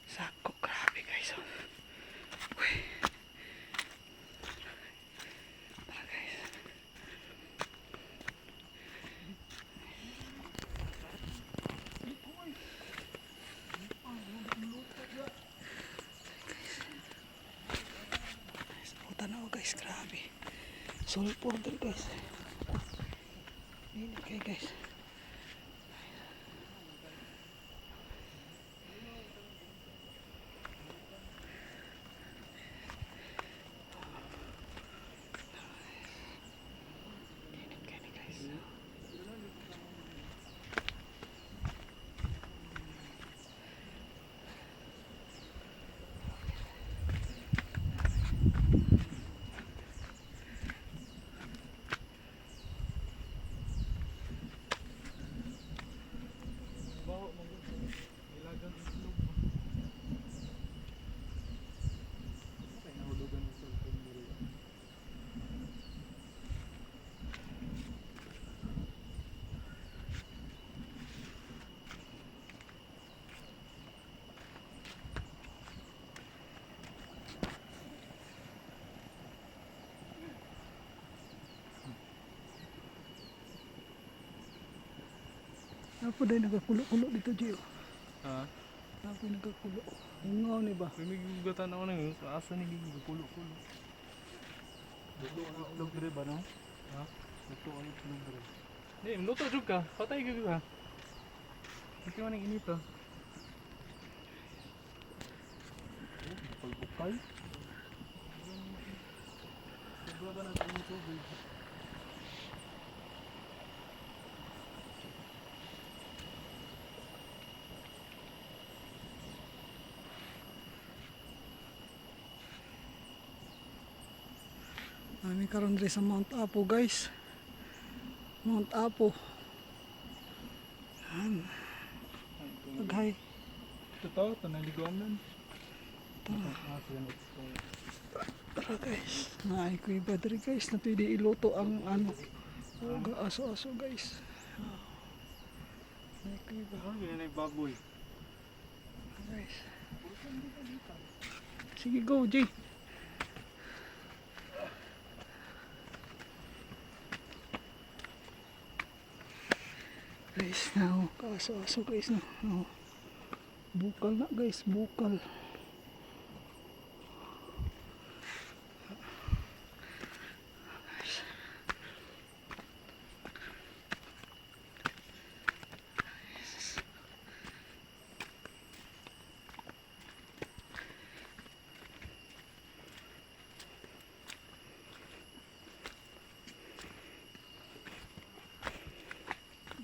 Sako, grabe guys. Uy. Tara guys. Tanaw guys, grabe. Sulfur din guys. Ini kayo guys. Apa dah nagkakulo-kulo dito, Gio? Ha? Apa nagkakulo? Hungaw ni ba? May gugatan ako nang asa ni gigukulo-kulo. Luto ang itlog dire ba no? Ha? Luto ang itlog dire. Di, luto jud ka. Patay gyud ka. Kasi man ang inito. Bukal-bukal. Sobra ba na ang tubig? Kami karon diri sa Mount Apo guys. Mount Apo. Yan. Paghay. Ito, tanaliguanan. Tara. Tara guys. Naay ko iba diri guys. Na pwede iluto ang ano. Aso-aso guys. Naay ko iba. Ano yun ay baboy? Guys. Sige go, G. Guys, now kaso-aso guys no. Oh. Bukal na guys, bukal.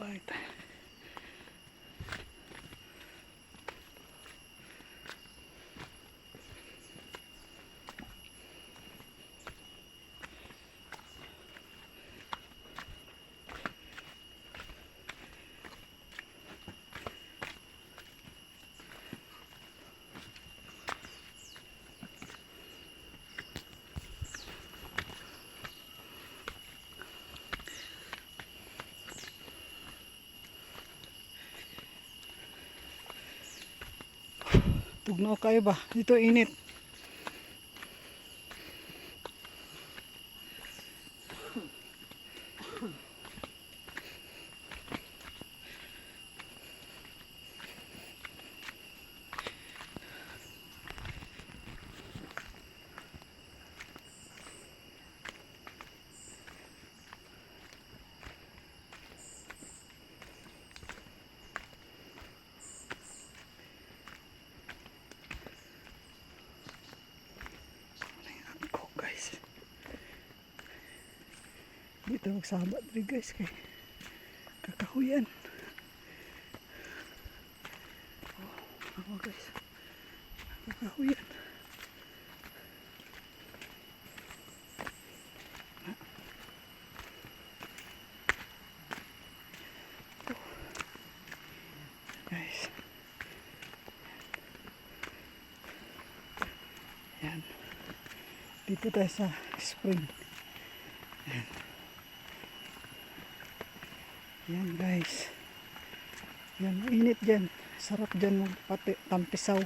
Bait. Tugnaw kayo ba? Dito init. Dito magsabat rin guys kay kakahuyan. Oh, guys. Kakahuyan. Guys. Yan. Dito tayo sa spring. Yan. Yan guys. Yan, mainit dyan. Sarap dyan magpati, tampisaw.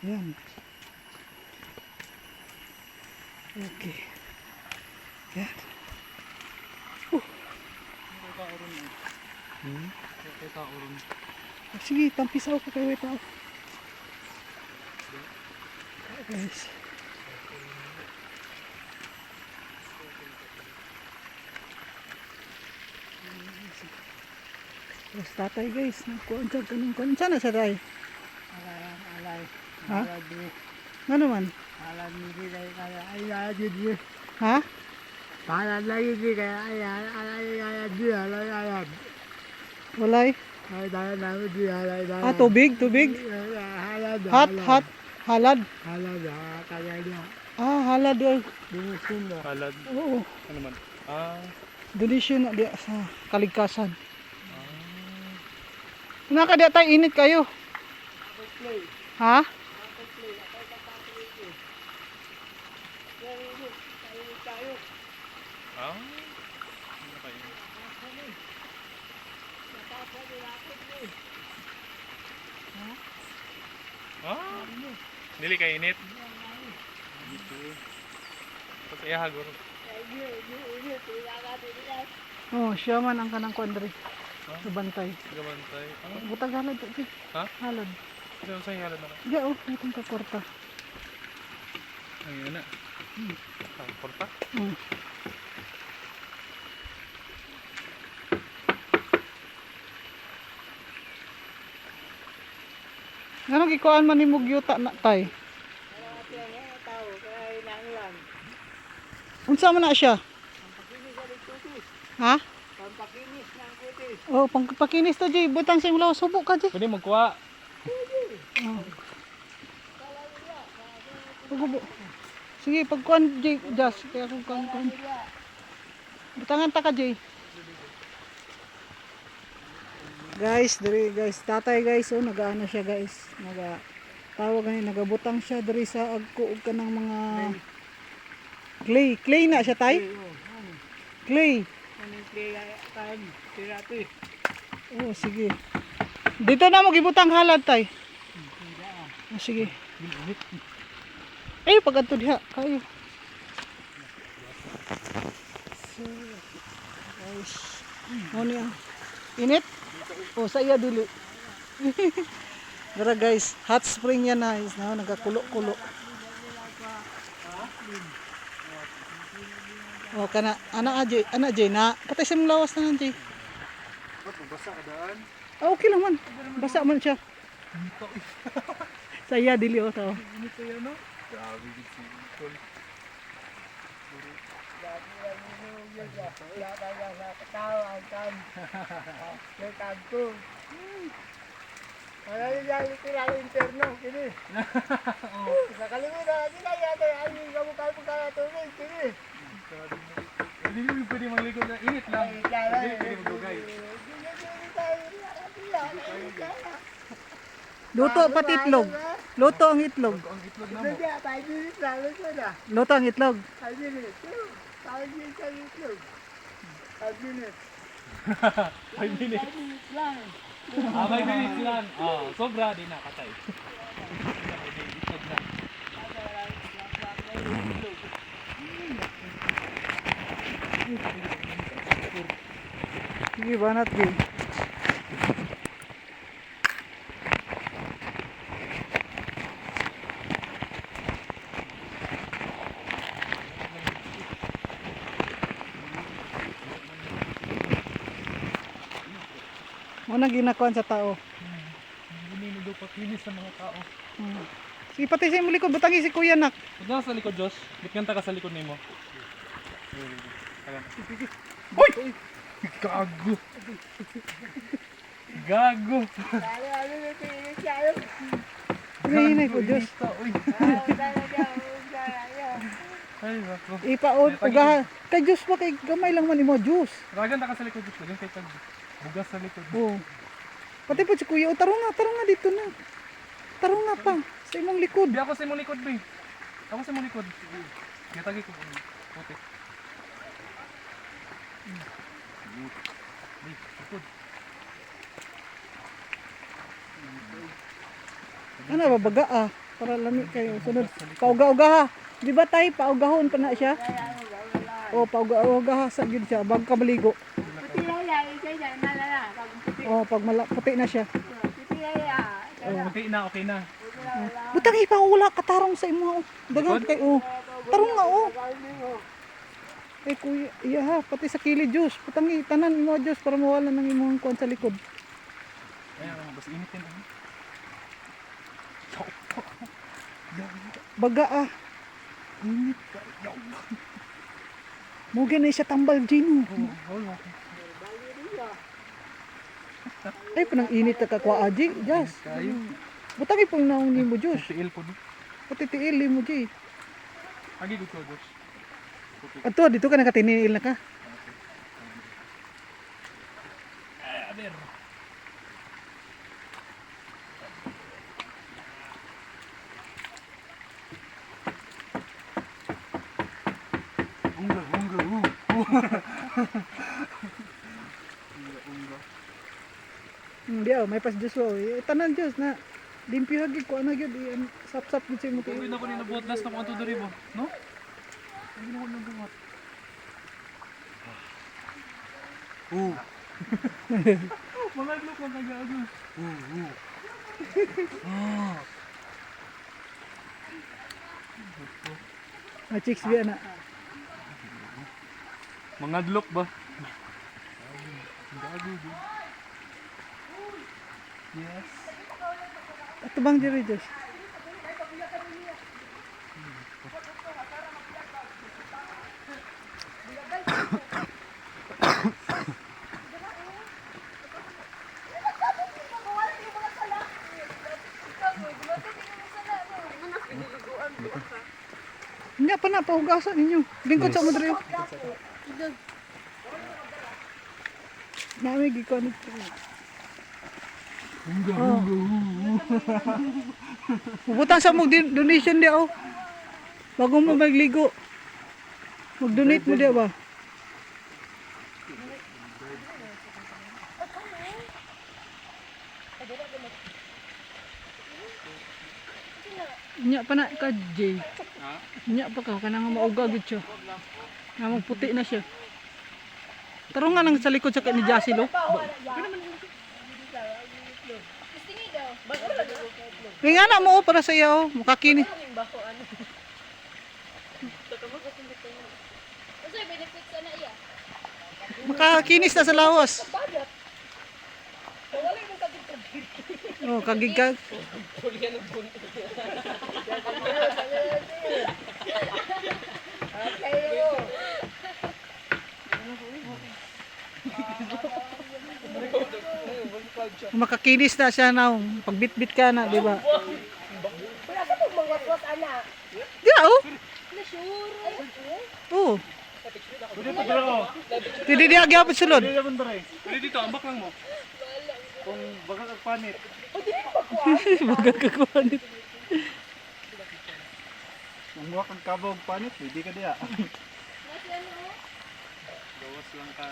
Yan. Okay. Yan. Sige, tampisaw ka kayo tao. Guys. Terus tatay guys, nagkuhan siya ganun kuhan. Sana siya tayo? Alay. Ha? Alay di. Nga naman? Alay di kaya alay di. Ha? Alay di kaya alay di alay. Walay? Ay dahil di alay. Ah, tubig? Tubig? Halad. Hot? Halad? Halad kaya niya. Ah, halad ay. Dumusin na. Halad. Oo. Ano man? Ah. Donation na di sa kaligkasan. Nakadiya tayo, init kayo. Ha? Ah. Ano kayo? Ah. Dili kay init. Dito. Tapos ihagor. Oh, siya man ang kanang kuandre. Ha? Subantay. Gabantay. Ah. Butag halad to. Ha? Halad. Ano sa halad na? Diya oh, itong kakorta. Ayun na. Ah, porta. Hmm. Ano gikuan man nimog yuta na tay? Unsa man na siya? Ha? Pampakinis ng kutis. Oh, pangpakinis to Jay. Butang sa imong subok ka Jay. Pwede magkuha. Oh. Pagubo. Sige, pagkuan Jay, just kaya kung kuan. Butangan ta ka Jay. Guys, diri guys, tatay guys, oh nagaano siya guys. Tawag ni nagabutang siya diri sa agko ug kanang mga clay na siya tay. Clay. Ano kaya kan tirati. Oh, sige. Dito na mo gibutang halad tay. Oh, sige. Ay, pag adto diha kayo. So, guys. Ano niya? Init? Oh, sa iya dili. Dara guys, hot spring yan na. Nagakulo-kulo. Oh, kana ana Ajay na. Patay sa mong lawas na Ajay. Basa ka daan. Ah, okay lang man. Basa man siya. Sa iya dili oh tao. Init kayo no? Grabe gid si Nicole. Wala kaya sa katawan kan. Kaya kanto. Wala yung tira interno kini. Sa kalimutan lagi na yata ay kamukha mo kaya tubig kini. Hindi mo pwede maglikod na init lang. Hindi pwede magdugay. Luto pati itlog. Luto ang itlog. Ang itlog na mo. Luto ang itlog. 5 minutes. Ah, 5 minutes lang. Ah, sobra din na katay. Itlog na. Sige, banat gay. Ano ginakuan sa tao? Hindi mo daw pakinis sa mga tao. Sige, pati sa imong likod, butangi si kuya nak. Huwag na sa likod, Josh. Bikanta ka sa likod nimo. Uy! Gago! Gago! Hinay ko, Diyos. Uy! Ay, bako. Ipaon, ugahan. Kay Diyos pa, kay gamay lang man imo, Diyos. Ragan ka sa likod, Josh. Ragan kay Tag. Bugas sa likod. Oo. Pati po si kuya, tarong nga dito na. Tarong nga pa, sa imong likod. Di ako sa imong likod, be. Ako sa imong likod. Gatagi ko. Puti. Be, likod. Ano ba baga ah? Para lami kayo. Sunod. Pauga-uga ha. Di ba tay paugahon pa na siya? O pauga-uga ha sa gid siya bag ka maligo. Puti yaya, ikay na, malala. Pag puti, O pag puti na siya. puti yaya. Okay na, okay na. Butang ipang wala katarong sa imo. Dagan kay o. Tarong nga o. Eh kuya, iya ha, pati sa kilid juice. Butang tanan imo juice para mawala ng imong kuan sa likod. Ayan, basta initin. Baga ah. Init ka. Mugi na siya tambal Gino. Ay panang init ka kakwa aji, Jas. Kayo. Butang ipong naong nimo juice. Tiil po, no? Pati tiil mo ji. Agi ko, Josh. Ato dito ka nakatiniil na ka. Aber. Unga, Di may pas juice o. Tanan juice na. Limpyo hagi ko ana gyud sap-sap gid sa imo Uwi tiil. na ko ni nabuhat last na kung ato diri ba, no? Hindi na ko nabuhat. Mga glok, mga gago. Chicks biya na. Mga glok ba? Gago, dude. Yes. Ato bang diri juice. Nya pa na pahugasan ninyo. Lingkod sa mo diri. Nami gikon ito. Butang sa mo donation dia oh. Bago mo magligo. Mag-donate mo dia ba? Nya pa na ka Jay. Nya pa ka kanang mauga gid siya. Nga magputi na siya. Tarong nga nang sa likod sa ni Jassy lo. Kaya nga na mo para sa iyo, makakini. Makakinis na sa lawas. Oh, kagigag. Makakinis na siya na. Pagbitbit ka na, di ba? Wala ka pag mangwat-wat, anak. Di ba, oh? Oh. Pwede pa dito, oh. Hindi di agya sulod. Pwede naman dito, pwede dito, ambak lang mo. Kung baka kagpanit. Baga kakuanit. Kung huwag kang kabog panit, pwede ka diya. Gawas lang ka.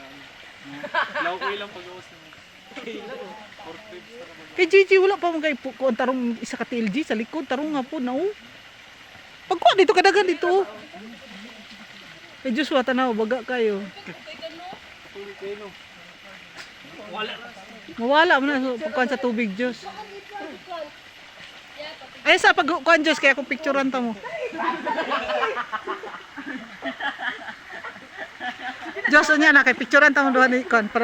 Laukoy lang pag gawas lang. Kay Gigi wala pa mga kuan tarong isa ka TLG sa likod tarong nga po na oh. Pagkuha dito kadagan dito. Kay Joshua tanaw baga kayo. Mawala mo na pagkuhan sa tubig Diyos. Ay sa pagkuhan Diyos kaya kung picturean ta mo. Diyos niya na kay picturean ta mo doon ni kon.